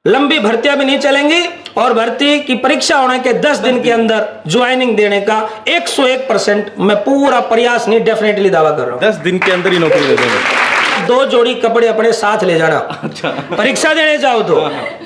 लंबी भर्तियां भी नहीं चलेंगी और भर्ती की परीक्षा होने के 10 दिन के अंदर ज्वाइनिंग देने का 101% मैं पूरा प्रयास नहीं डेफिनेटली दावा कर रहा हूँ। 10 दिन के अंदर ही नौकरी दे देंगे। 2 जोड़ी कपड़े अपने साथ ले जाना। अच्छा। परीक्षा देने जाओ तो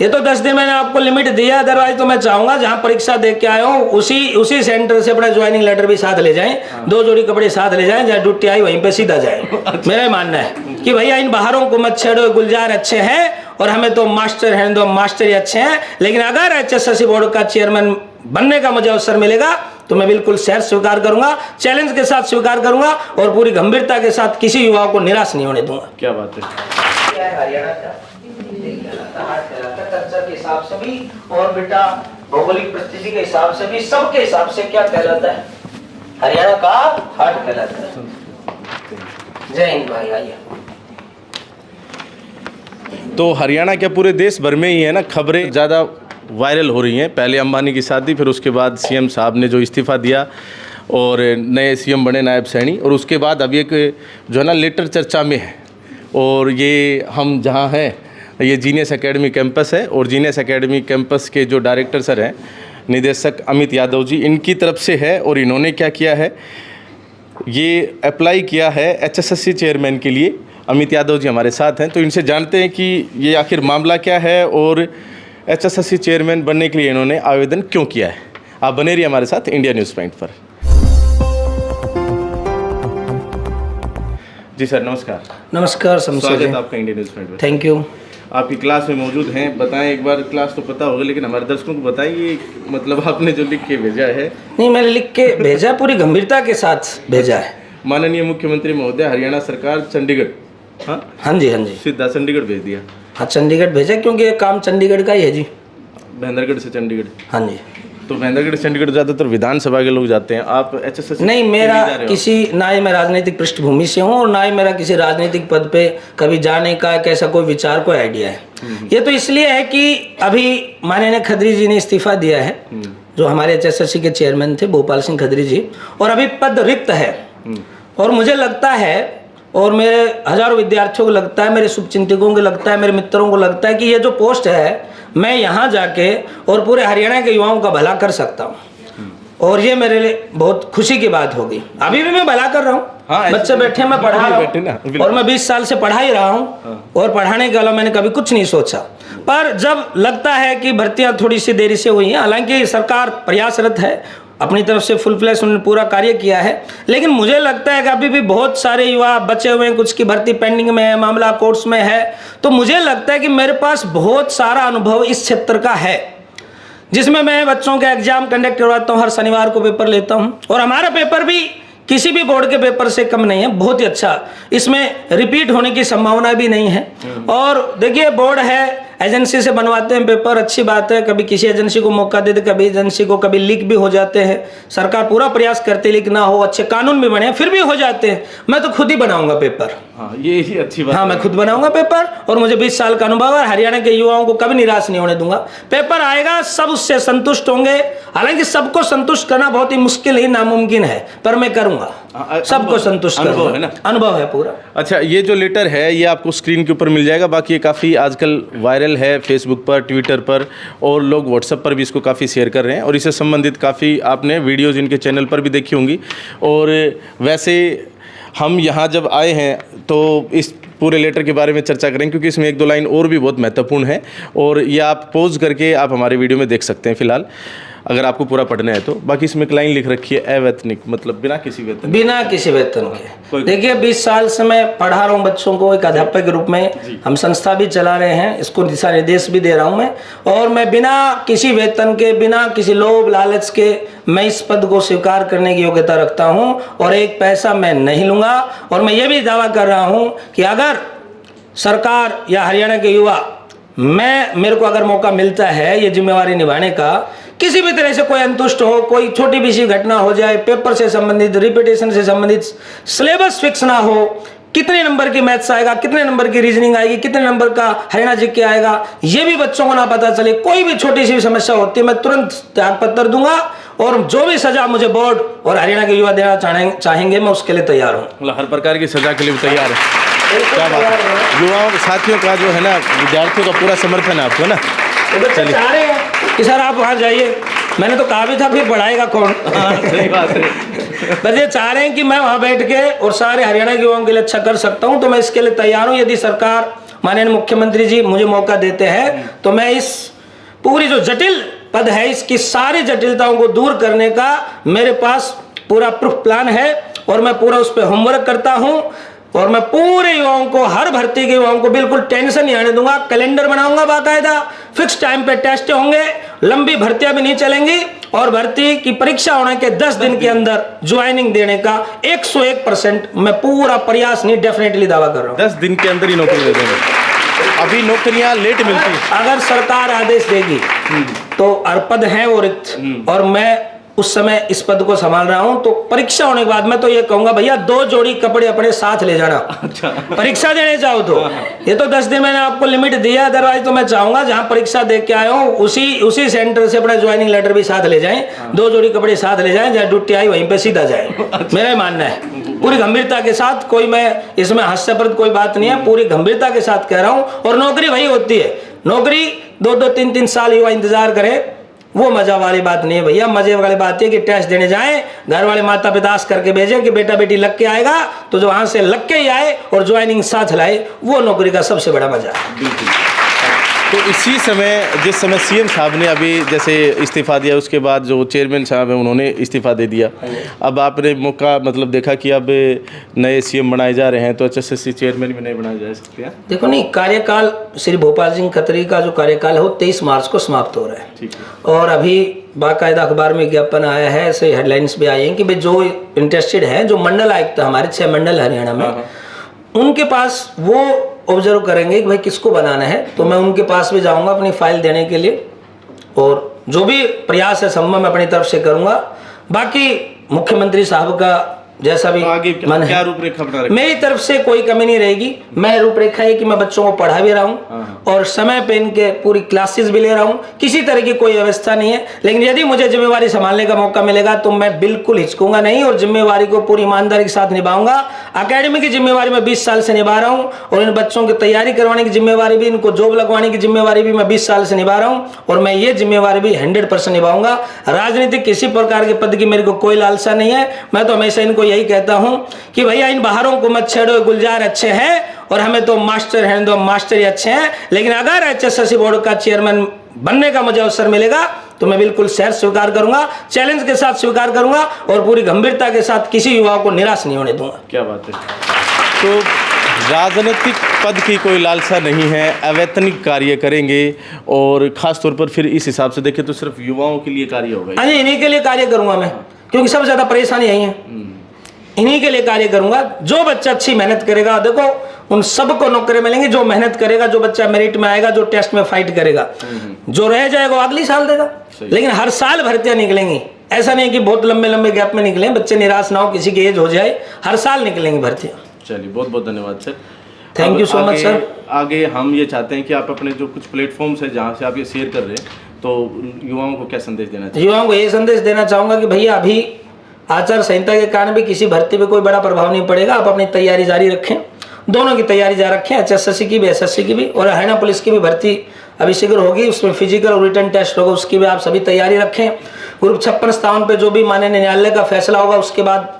ये तो 10 दिन मैंने आपको लिमिट दिया, अदरवाइज तो मैं चाहूंगा जहां परीक्षा दे के आए हो उसी सेंटर से अपना ज्वाइनिंग लेटर भी साथ ले जाएं, 2 जोड़ी कपड़े साथ ले जाएं, जहाँ ड्यूटी आई वहीं पे सीधा जाए। मेरा मानना है कि भैया इन बाहरों को मत छेड़ो, गुलजार अच्छे हैं और हमें तो मास्टर हैं, तो मास्टर ही अच्छे हैं, लेकिन अगर HSSC बोर्ड का चेयरमैन बनने का मुझे अवसर मिलेगा तो मैं बिल्कुल शहर स्वीकार करूंगा, चैलेंज के साथ स्वीकार करूंगा और पूरी गंभीरता के साथ किसी युवा को निराश नहीं होने दूंगा। क्या बात है। हरियाणा का कल्चर के हिसाब से भी और बेटा भौगोलिक परिस्थिति के हिसाब से भी, सबके हिसाब से क्या कहलाता है, हरियाणा का हार्ट कहलाता है। जय हिंद भाई। आइए। तो हरियाणा क्या पूरे देश भर में ही है ना, खबरें ज़्यादा वायरल हो रही हैं। पहले अंबानी की शादी, फिर उसके बाद सीएम साहब ने जो इस्तीफ़ा दिया और नए सीएम बने नायब सैनी, और उसके बाद अभी एक जो है ना लेटर चर्चा में है। और ये हम जहाँ हैं ये जीनियस एकेडमी कैंपस है, और जीनियस एकेडमी कैंपस के जो डायरेक्टर सर हैं निदेशक अमित यादव जी, इनकी तरफ से है। और इन्होंने क्या किया है, ये अप्लाई किया है HSSC चेयरमैन के लिए। अमित यादव जी हमारे साथ हैं, तो इनसे जानते हैं कि ये आखिर मामला क्या है और HSSC चेयरमैन बनने के लिए इन्होंने आवेदन क्यों किया है। आप बने रहिए हमारे साथ इंडिया न्यूज़ पॉइंट पर। जी सर नमस्कार। नमस्कार शमशेर जी। स्वागत आपका इंडिया न्यूज़ पॉइंट पर। Thank you. आपकी क्लास में मौजूद हैं, बताएं एक बार, क्लास तो पता होगा लेकिन हमारे दर्शकों को बताइए, मतलब आपने जो लिख के भेजा है। नहीं, मैंने लिख के भेजा, पूरी गंभीरता के साथ भेजा है। माननीय मुख्यमंत्री महोदय, हरियाणा सरकार चंडीगढ़। हाँ जी हाँ जी, सीधा चंडीगढ़ भेज दिया। हाँ चंडीगढ़ भेजा क्योंकि ये काम चंडीगढ़ का ही है जी। महेंद्रगढ़ से चंडीगढ़। हाँ जी। तो महेंद्रगढ़ चंडीगढ़ ज़्यादातर विधानसभा के लोग जाते हैं, आप HSSC नहीं, मेरा किसी ना ही मैं राजनीतिक पृष्ठभूमि से हूँ और ना ही मेरा किसी राजनीतिक पद पे कभी जाने का कैसा कोई विचार, कोई आइडिया है। ये तो इसलिए है कि अभी माननीय खत्री जी ने इस्तीफा दिया है, जो हमारे HSSC के चेयरमैन थे भोपाल सिंह खत्री जी, और अभी पद रिक्त है। और मुझे लगता है और मेरे हजारों विद्यार्थियों को लगता है, मेरे शुभचिंतकों को लगता है, मेरे मित्रों को लगता है कि ये जो पोस्ट है मैं यहाँ जाके और पूरे हरियाणा के युवाओं का भला कर सकता हूँ, और ये मेरे लिए बहुत खुशी की बात होगी। अभी भी मैं भला कर रहा हूँ। हाँ, बच्चे बैठे, मैं पढ़ा रहा हूँ और मैं 20 साल से पढ़ा ही रहा हूँ। और पढ़ाने के अलावा मैंने कभी कुछ नहीं सोचा। पर जब लगता है कि भर्तियाँ थोड़ी सी देरी से हुई हैं, हालांकि सरकार प्रयासरत है, अपनी तरफ से फुल फ्लैश उन्होंने पूरा कार्य किया है, लेकिन मुझे लगता है कि अभी भी बहुत सारे युवा बचे हुए हैं, कुछ की भर्ती पेंडिंग में है, मामला कोर्ट्स में है। तो मुझे लगता है कि मेरे पास बहुत सारा अनुभव इस क्षेत्र का है, जिसमें मैं बच्चों के एग्जाम कंडक्ट करवाता हूँ, हर शनिवार को पेपर लेता हूँ, और हमारा पेपर भी किसी भी बोर्ड के पेपर से कम नहीं है, बहुत ही अच्छा। इसमें रिपीट होने की संभावना भी नहीं है। और देखिए, बोर्ड है, एजेंसी से बनवाते हैं पेपर, अच्छी बात है। कभी किसी एजेंसी को मौका देते, कभी एजेंसी को, कभी लीक भी हो जाते हैं। सरकार पूरा प्रयास करती है लीक ना हो, अच्छे कानून भी बने, फिर भी हो जाते हैं। मैं तो खुद ही बनाऊंगा पेपर। हाँ, ये ही अच्छी बात। हाँ, मैं खुद बनाऊंगा पेपर, और मुझे 20 साल का अनुभव है। हरियाणा के युवाओं को कभी निराश नहीं होने दूंगा। पेपर आएगा, सब उससे संतुष्ट होंगे। हालांकि सबको संतुष्ट करना बहुत ही मुश्किल ही, नामुमकिन है, पर मैं करूंगा। सबको संतुष्ट अनुभव है ना, अनुभव है पूरा। अच्छा, ये जो लेटर है ये आपको स्क्रीन के ऊपर मिल जाएगा। बाकी ये काफ़ी आजकल वायरल है फेसबुक पर, ट्विटर पर, और लोग व्हाट्सएप पर भी इसको काफ़ी शेयर कर रहे हैं। और इससे संबंधित काफ़ी आपने वीडियोज़ इनके चैनल पर भी देखी होंगी। और वैसे हम यहाँ जब आए हैं तो इस पूरे लेटर के बारे में चर्चा करेंगे, क्योंकि इसमें 1-2 लाइन और भी बहुत महत्वपूर्ण है, और ये आप पॉज करके आप हमारे वीडियो में देख सकते हैं फिलहाल, अगर आपको पूरा पढ़ना है तो। बाकी इसमें एक लाइन लिख रखी है अवैतनिक, मतलब बिना किसी वेतन, बिना किसी वेतन के। देखिए, 20 साल से मैं पढ़ा रहा हूँ बच्चों को, एक अध्यापक के रूप में। हम संस्था भी चला रहे हैं, इसको दिशा निर्देश भी दे रहा हूँ मैं। और मैं बिना किसी वेतन के, बिना किसी लोभ लालच के मैं इस पद को स्वीकार करने की योग्यता रखता हूँ, और एक पैसा मैं नहीं लूँगा। और मैं ये भी दावा कर रहा हूँ कि अगर सरकार या हरियाणा के युवा, मेरे को अगर मौका मिलता है ये जिम्मेवारी निभाने का, किसी भी तरह से कोई अंतुष्ट हो, कोई छोटी भी सी घटना हो जाए, पेपर से संबंधित, रिपीटेशन से संबंधित, सिलेबस फिक्स ना हो, कितने नंबर की मैथ्स आएगा, कितने नंबर की रीजनिंग आएगी, कितने नंबर का हरियाणा जीके आएगा, ये भी बच्चों को ना पता चले, कोई भी छोटी सी समस्या होती है, मैं तुरंत त्यागपत्र दूंगा। और जो भी सजा मुझे बोर्ड और हरियाणा के युवा देना चाहेंगे, मैं उसके लिए तैयार हूँ। मतलब हर प्रकार की सजा के लिए तैयार है। क्या बात है, युवाओं साथियों का जो है ना, विद्यार्थियों का पूरा समर्थन है आपको ना। तो बच्चे चाह रहे हैं कि सर आप वहाँ जाइए। मैंने तो कहा भी था फिर पढ़ाएगा कौन। सही बात है। बस ये चाह रहे हैं कि मैं वहाँ बैठ के और सारे हरियाणा के युवाओं के लिए अच्छा कर सकता हूँ, तो मैं इसके लिए तैयार हूँ। यदि सरकार माननीय मुख्यमंत्री जी मुझे मौका देते हैं तो मैं इस पूरी जो जटिल पद है इसकी सारी जटिलताओं को दूर करने का मेरे पास पूरा प्रूफ प्लान है और मैं पूरा उस पर होमवर्क करता हूँ और मैं पूरे युवाओं को, हर भर्ती के युवाओं को बिल्कुल टेंशन नहीं आने दूंगा। कैलेंडर बनाऊंगा बाकायदा, फिक्स टाइम पे टेस्ट होंगे, लंबी भर्तियां भी नहीं चलेंगी और भर्ती की परीक्षा होने के 10 दिन के अंदर ज्वाइनिंग देने का 101% मैं पूरा प्रयास नहीं, डेफिनेटली दावा कर रहा हूँ। 10 दिन के अंदर ही नौकरी दे देंगे। अभी नौकरियां लेट मिलती हैं। अगर सरकार आदेश देगी तो पद हैं वो रिक्त और मैं उस समय इस पद को संभाल रहा हूं, तो परीक्षा होने के बाद मैं तो ये कहूंगा भैया 2 जोड़ी कपड़े अपने साथ ले जाना। अच्छा। परीक्षा देने जाओ तो ये तो 10 दिन मैंने आपको लिमिट दिया, अदरवाइज तो मैं चाहूंगा जहां परीक्षा दे के आए हो उसी सेंटर से अपना ज्वाइनिंग लेटर भी साथ ले जाएं, 2 जोड़ी कपड़े साथ ले जाएं, जहां ड्यूटी आई वहीं पे सीधा जाए। मेरा मानना है पूरी गंभीरता के साथ, कोई मैं इसमें हास्यप्रद कोई बात नहीं है, पूरी गंभीरता के साथ कह रहा हूं। और नौकरी वही होती है, नौकरी 2-2, 3-3 साल युवा इंतजार करे, वो मजा वाली बात नहीं है भैया। मजे वाली बात है कि टेस्ट देने जाएं, घर वाले माता पिता आस करके भेजें कि बेटा बेटी लग के आएगा, तो जो वहां से लग के ही आए और ज्वाइनिंग साथ लाए, वो नौकरी का सबसे बड़ा मजा है। बिल्कुल। तो इसी समय जिस समय सीएम साहब ने अभी जैसे इस्तीफा दिया, उसके बाद जो चेयरमैन साहब हैं उन्होंने इस्तीफा दे दिया, अब आपने मौका मतलब देखा कि अब नए सीएम बनाए जा रहे हैं, तो HSSC चेयरमैन भी नहीं बनाए जा सकते हैं। देखो नहीं, कार्यकाल श्री भोपाल सिंह खत्री का जो कार्यकाल है वो 23 मार्च को समाप्त हो रहा है। ठीक है। और अभी बाकायदा अखबार में विज्ञापन आया है, ऐसे हेडलाइंस भी आई हैं कि भाई जो इंटरेस्टेड है, जो मंडल आयुक्त हमारे 6 मंडल हरियाणा में, उनके पास वो ऑब्जर्व करेंगे कि भाई किसको बनाना है, तो मैं उनके पास भी जाऊंगा अपनी फाइल देने के लिए और जो भी प्रयास है संभव मैं अपनी तरफ से करूंगा। बाकी मुख्यमंत्री साहब का जैसा भी मन है, रूपरेखा बना रखी? मेरी तरफ से कोई कमी नहीं रहेगी। मैं रूपरेखा है कि मैं बच्चों को पढ़ा भी रहा हूँ और समय पे इनके पूरी क्लासेस भी ले रहा हूँ, किसी तरह की कोई व्यवस्था नहीं है। लेकिन यदि मुझे जिम्मेवारी संभालने का मौका मिलेगा तो मैं बिल्कुल हिचकूंगा नहीं और जिम्मेवारी को पूरी ईमानदारी के साथ निभाऊंगा। अकेडमी की जिम्मेवारी मैं 20 साल से निभा रहा हूँ और इन बच्चों की तैयारी करवाने की जिम्मेवारी भी, इनको जॉब लगवाने की जिम्मेवारी भी मैं 20 साल से निभा रहा हूँ और मैं ये जिम्मेवारी भी 100% निभाऊंगा। राजनीतिक किसी प्रकार के पद की मेरे को कोई लालसा नहीं है। मैं तो हमेशा इनको यही कहता हूं कि भैया इन बाहरों को मत छेड़ो, गुलजार अच्छे हैं और हमें तो मास्टर हैं, तो मास्टर ही अच्छे हैं। लेकिन अगर HSSC बोर्ड का चेयरमैन बनने का मुझे अवसर मिलेगा तो मैं बिल्कुल शहर स्वीकार करूंगा, चैलेंज के साथ स्वीकार करूंगा और पूरी गंभीरता के साथ किसी युवाओं को निराश नहीं होने दूंगा। क्या बात है। तो राजनीतिक पद की कोई लालसा नहीं है, अवैतनिक कार्य करेंगे और खास तौर पर फिर इस हिसाब से देखें तो सिर्फ युवाओं के लिए कार्य होगा। हाँ जी, इन्हीं के लिए कार्य करूंगा मैं, क्योंकि सबसे ज्यादा परेशानी यही है, इन्हीं के लिए कार्य करूंगा। जो बच्चा अच्छी मेहनत करेगा, देखो उन सबको नौकरी मिलेंगी, जो मेहनत करेगा, जो बच्चा मेरिट में आएगा, जो टेस्ट में फाइट करेगा, जो रह जाएगा वो अगली साल देगा। लेकिन हर साल भर्तियां निकलेंगी, ऐसा नहीं कि बहुत लंबे लंबे गैप में निकले, बच्चे निराश ना हो, किसी की एज हो जाए, हर साल निकलेंगी भर्तियां। चलिए, बहुत बहुत धन्यवाद sir. Thank you so much sir. आगे हम ये चाहते हैं कि आप अपने जो कुछ प्लेटफॉर्म्स है जहाँ से आप ये शेयर कर रहे हैं, तो युवाओं को क्या संदेश देना चाहिए? युवाओं को ये संदेश देना चाहूंगा कि भैया अभी आचार संहिता के कारण भी किसी भर्ती पे कोई बड़ा प्रभाव नहीं पड़ेगा। आप अपनी तैयारी जारी रखें, दोनों की तैयारी जारी रखें, HSSC की भी, SSC की भी, और हरियाणा पुलिस की भी भर्ती अभी शीघ्र होगी, उसमें फिजिकल और रिटन टेस्ट होगा, उसकी भी आप सभी तैयारी रखें। ग्रुप 56-57 पे जो भी माननीय न्यायालय का फैसला होगा उसके बाद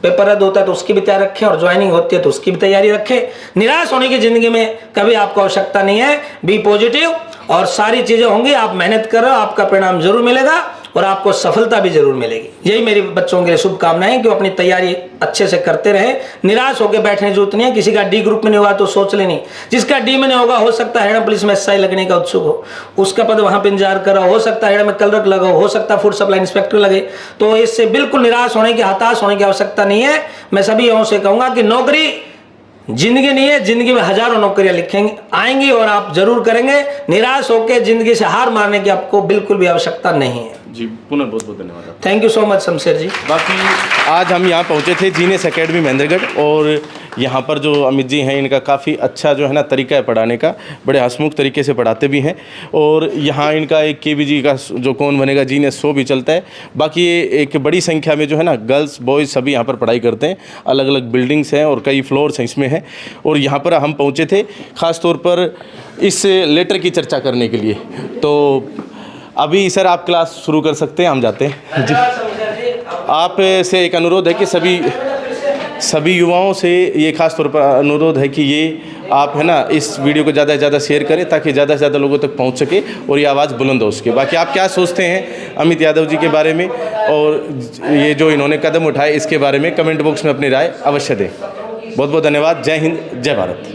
पेपर रद्द होता है तो उसकी भी तैयारी रखें और ज्वाइनिंग होती है तो उसकी भी तैयारी रखें। निराश होने की जिंदगी में कभी आपको आवश्यकता नहीं है। बी पॉजिटिव और सारी चीजें होंगी। आप मेहनत कर रहे हो, आपका परिणाम जरूर मिलेगा और आपको सफलता भी जरूर मिलेगी। यही मेरी बच्चों के लिए शुभकामनाएं हैं कि वो अपनी तैयारी अच्छे से करते रहे। निराश होकर बैठने की जरूरत नहीं है। किसी का डी ग्रुप में नहीं हुआ तो सोच लेनी, जिसका डी में नहीं होगा हो सकता है हरियाणा पुलिस में SI लगने का उत्सुक हो, उसका पद वहां पर इंतजार कर रहा हो सकता है हरियाणा में क्लर्क लगा हो सकता है फूड सप्लाई इंस्पेक्टर लगे। तो इससे बिल्कुल निराश होने की, हताश होने की आवश्यकता नहीं है। मैं सभी युवाओं से कहूंगा कि नौकरी जिंदगी नहीं है, जिंदगी में हजारों नौकरियां लिखेंगे आएंगी और आप जरूर करेंगे। निराश होकर जिंदगी से हार मारने की आपको बिल्कुल भी आवश्यकता नहीं है। जी, पुनः बहुत बहुत धन्यवाद। Thank you so much Shamsher ji. बाकी आज हम यहाँ पहुँचे थे जीनियस एकेडमी महेंद्रगढ़, और यहाँ पर जो अमित जी हैं इनका काफ़ी अच्छा जो है ना तरीका है पढ़ाने का, बड़े हंसमुख तरीके से पढ़ाते भी हैं। और यहाँ इनका एक KBG का जो कौन बनेगा जीनियस शो भी चलता है। बाकी ये एक बड़ी संख्या में जो है ना गर्ल्स बॉयज़ सभी यहाँ पर पढ़ाई करते हैं। अलग अलग बिल्डिंग्स हैं और कई फ्लोर्स हैं इसमें हैं। हैं और यहाँ पर हम पहुँचे थे ख़ास तौर पर इस लेटर की चर्चा करने के लिए। तो अभी सर आप क्लास शुरू कर सकते हैं, हम जाते हैं जी। आप से एक अनुरोध है कि सभी युवाओं से ये ख़ास तौर पर अनुरोध है कि ये आप है ना इस वीडियो को ज़्यादा से ज़्यादा शेयर करें ताकि ज़्यादा से ज़्यादा लोगों तक पहुंच सके और ये आवाज़ बुलंद हो सके। बाकी आप क्या सोचते हैं अमित यादव जी के बारे में और ये जो इन्होंने कदम उठाए इसके बारे में कमेंट बॉक्स में अपनी राय अवश्य दें। बहुत बहुत धन्यवाद। जय हिंद, जय भारत।